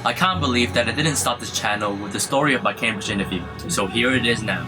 I can't believe that I didn't start this channel with the story of my Cambridge interview, so here it is now.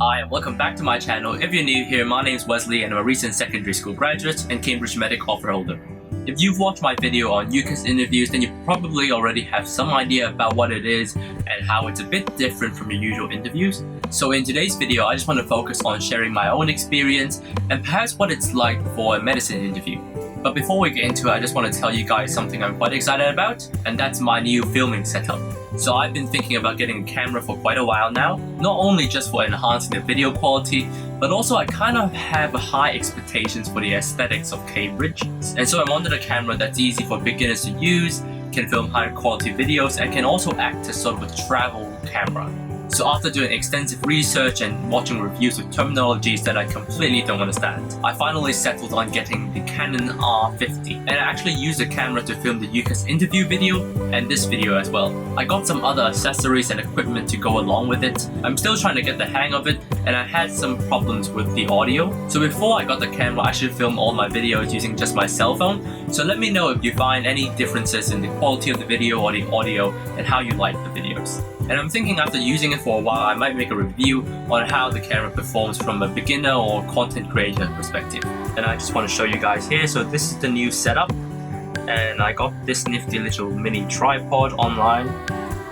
Hi and welcome back to my channel. If you're new here, my name is Wesley and I'm a recent secondary school graduate and Cambridge Medic offer holder. If you've watched my video on UCAS interviews, then you probably already have some idea about what it is and how it's a bit different from your usual interviews. So in today's video, I just want to focus on sharing my own experience and perhaps what it's like for a medicine interview. But before we get into it, I just want to tell you guys something I'm quite excited about, and that's my new filming setup. So I've been thinking about getting a camera for quite a while now, not only just for enhancing the video quality, but also I kind of have high expectations for the aesthetics of Cambridge. And so I wanted a camera that's easy for beginners to use, can film high quality videos, and can also act as sort of a travel camera. So after doing extensive research and watching reviews with terminologies that I completely don't understand, I finally settled on getting the Canon R50. And I actually used the camera to film the UCAS interview video and this video as well. I got some other accessories and equipment to go along with it. I'm still trying to get the hang of it, and I had some problems with the audio. So before I got the camera, I should film all my videos using just my cell phone. So let me know if you find any differences in the quality of the video or the audio and how you like the videos. And I'm thinking after using it for a while, I might make a review on how the camera performs from a beginner or content creator perspective. And I just want to show you guys here. So this is the new setup. And I got this nifty little mini tripod online,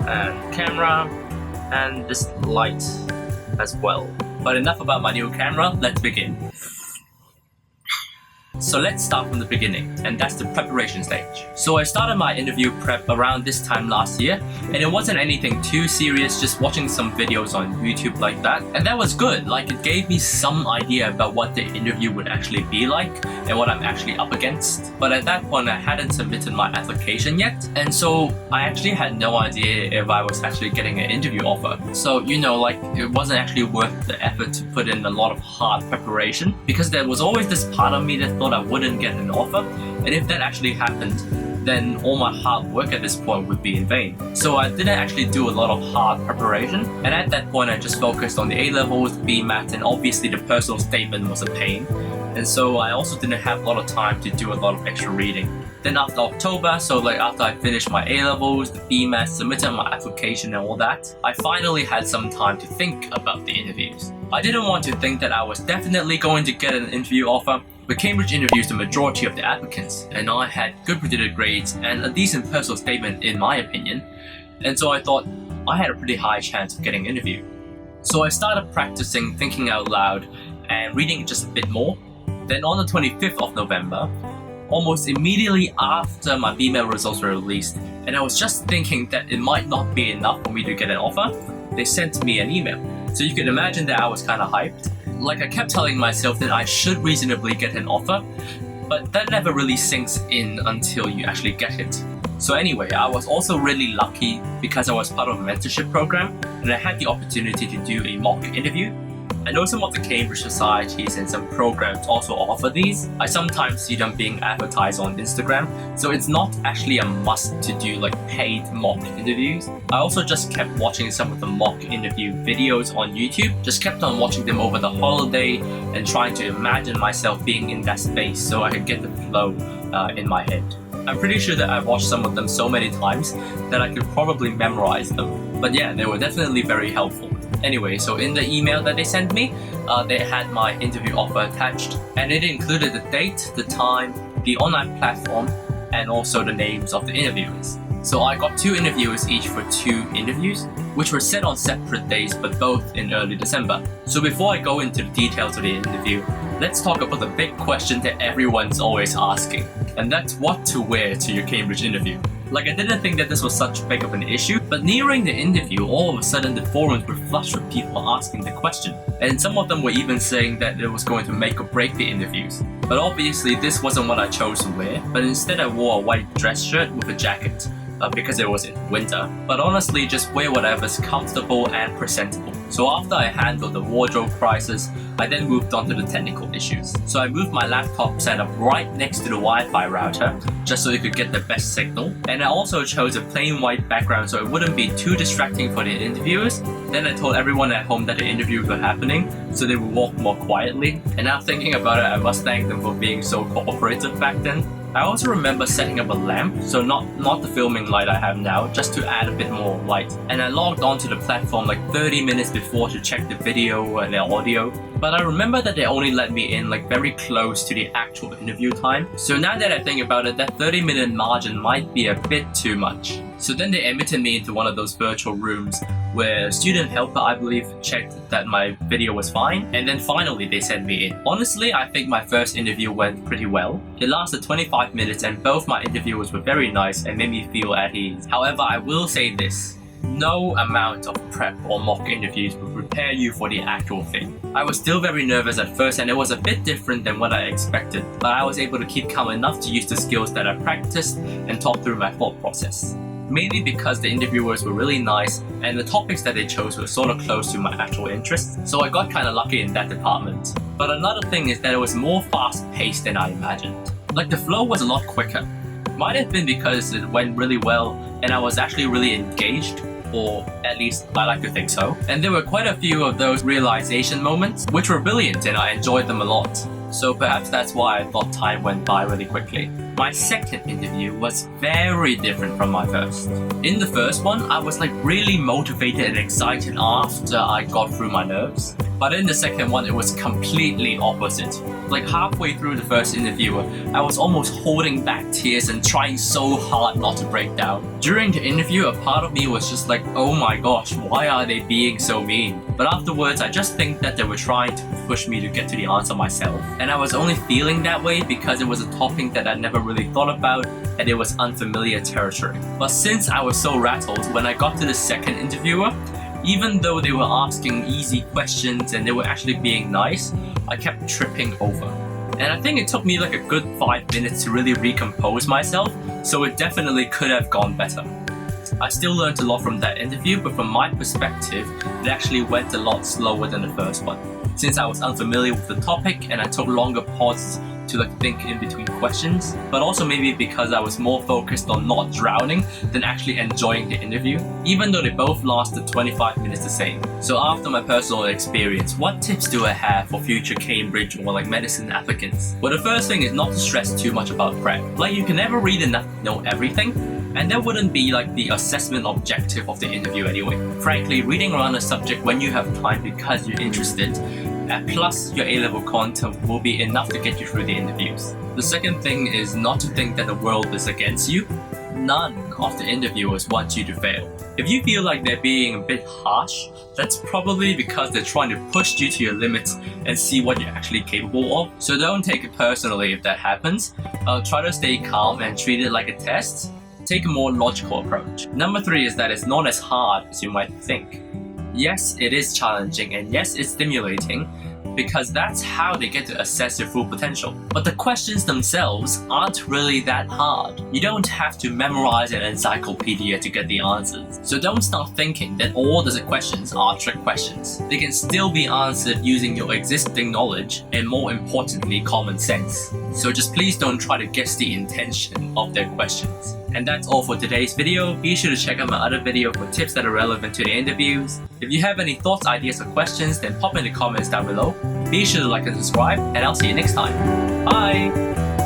and camera, and this light as well. But enough about my new camera, let's begin. So let's start from the beginning, and that's the preparation stage. So I started my interview prep around this time last year, and it wasn't anything too serious, just watching some videos on YouTube like that. And that was good, like it gave me some idea about what the interview would actually be like and what I'm actually up against. But at that point I hadn't submitted my application yet, and so I actually had no idea if I was actually getting an interview offer. So you know, like it wasn't actually worth the effort to put in a lot of hard preparation, because there was always this part of me that thought I wouldn't get an offer, and if that actually happened, then all my hard work at this point would be in vain. So I didn't actually do a lot of hard preparation, and at that point I just focused on the A-levels, BMAT, and obviously the personal statement was a pain, and so I also didn't have a lot of time to do a lot of extra reading. Then after October, so like after I finished my A-levels, the BMAT, submitted my application and all that, I finally had some time to think about the interviews. I didn't want to think that I was definitely going to get an interview offer, but Cambridge interviews the majority of the applicants, and I had good predicted grades and a decent personal statement in my opinion, and so I thought I had a pretty high chance of getting an interview. So I started practicing thinking out loud and reading just a bit more. Then on the 25th of November, almost immediately after my BMAT results were released, and I was just thinking that it might not be enough for me to get an offer, they sent me an email. So you can imagine that I was kind of hyped. Like I kept telling myself that I should reasonably get an offer, but that never really sinks in until you actually get it. So anyway, I was also really lucky because I was part of a mentorship program and I had the opportunity to do a mock interview. I know some of the Cambridge societies and some programs also offer these. I sometimes see them being advertised on Instagram, so it's not actually a must to do like paid mock interviews. I also just kept watching some of the mock interview videos on YouTube, just kept on watching them over the holiday and trying to imagine myself being in that space so I could get the flow in my head. I'm pretty sure that I've watched some of them so many times that I could probably memorize them. But yeah, they were definitely very helpful. Anyway, so in the email that they sent me, they had my interview offer attached, and it included the date, the time, the online platform, and also the names of the interviewers. So I got 2 interviewers each for 2 interviews, which were set on separate days but both in early December. So before I go into the details of the interview, let's talk about the big question that everyone's always asking, and that's what to wear to your Cambridge interview. Like I didn't think that this was such big of an issue, but nearing the interview, all of a sudden the forums were flushed with people asking the question. And some of them were even saying that it was going to make or break the interviews. But obviously this wasn't what I chose to wear, but instead I wore a white dress shirt with a jacket. Because it was in winter, but honestly just wear whatever's comfortable and presentable. So after I handled the wardrobe crisis, I then moved on to the technical issues. So I moved my laptop setup right next to the Wi-Fi router, just so it could get the best signal. And I also chose a plain white background so it wouldn't be too distracting for the interviewers. Then I told everyone at home that the interviews were happening, so they would walk more quietly. And now thinking about it, I must thank them for being so cooperative back then. I also remember setting up a lamp, so not the filming light I have now, just to add a bit more light. And I logged onto the platform like 30 minutes before to check the video and the audio. But I remember that they only let me in like very close to the actual interview time. So now that I think about it, that 30-minute margin might be a bit too much. So then they admitted me into one of those virtual rooms where a student helper, I believe, checked that my video was fine, and then finally they sent me in. Honestly, I think my first interview went pretty well. It lasted 25 minutes and both my interviewers were very nice and made me feel at ease. However, I will say this. No amount of prep or mock interviews will prepare you for the actual thing. I was still very nervous at first and it was a bit different than what I expected, but I was able to keep calm enough to use the skills that I practiced and talk through my thought process. Mainly because the interviewers were really nice and the topics that they chose were sort of close to my actual interests, so I got kind of lucky in that department. But another thing is that it was more fast-paced than I imagined. Like the flow was a lot quicker. Might have been because it went really well and I was actually really engaged, or at least I like to think so. And there were quite a few of those realization moments, which were brilliant and I enjoyed them a lot. So perhaps that's why I thought time went by really quickly. My second interview was very different from my first. In the first one, I was like really motivated and excited after I got through my nerves. But in the second one, it was completely opposite. Like halfway through the first interview, I was almost holding back tears and trying so hard not to break down. During the interview, a part of me was just like, oh my gosh, why are they being so mean? But afterwards, I just think that they were trying to push me to get to the answer myself. And I was only feeling that way because it was a topic that I never really thought about and it was unfamiliar territory. But since I was so rattled, when I got to the second interviewer, even though they were asking easy questions and they were actually being nice, I kept tripping over. And I think it took me like a good 5 minutes to really recompose myself, so it definitely could have gone better. I still learned a lot from that interview, but from my perspective, it actually went a lot slower than the first one. Since I was unfamiliar with the topic and I took longer pauses to like think in between questions, but also maybe because I was more focused on not drowning than actually enjoying the interview, even though they both lasted 25 minutes the same. So after my personal experience, what tips do I have for future Cambridge or like medicine applicants? Well, the first thing is not to stress too much about prep. Like you can never read enough to know everything, and that wouldn't be like the assessment objective of the interview anyway. Frankly, reading around a subject when you have time because you're interested, plus your A-level content will be enough to get you through the interviews. The second thing is not to think that the world is against you. None of the interviewers want you to fail. If you feel like they're being a bit harsh, that's probably because they're trying to push you to your limits and see what you're actually capable of. So don't take it personally if that happens. Try to stay calm and treat it like a test. Take a more logical approach. Number 3 is that it's not as hard as you might think. Yes, it is challenging and yes, it's stimulating because that's how they get to assess your full potential. But the questions themselves aren't really that hard. You don't have to memorize an encyclopedia to get the answers. So don't start thinking that all the questions are trick questions. They can still be answered using your existing knowledge and more importantly, common sense. So just please don't try to guess the intention of their questions. And that's all for today's video. Be sure to check out my other video for tips that are relevant to the interviews. If you have any thoughts, ideas, or questions, then pop in the comments down below. Be sure to like and subscribe, and I'll see you next time. Bye!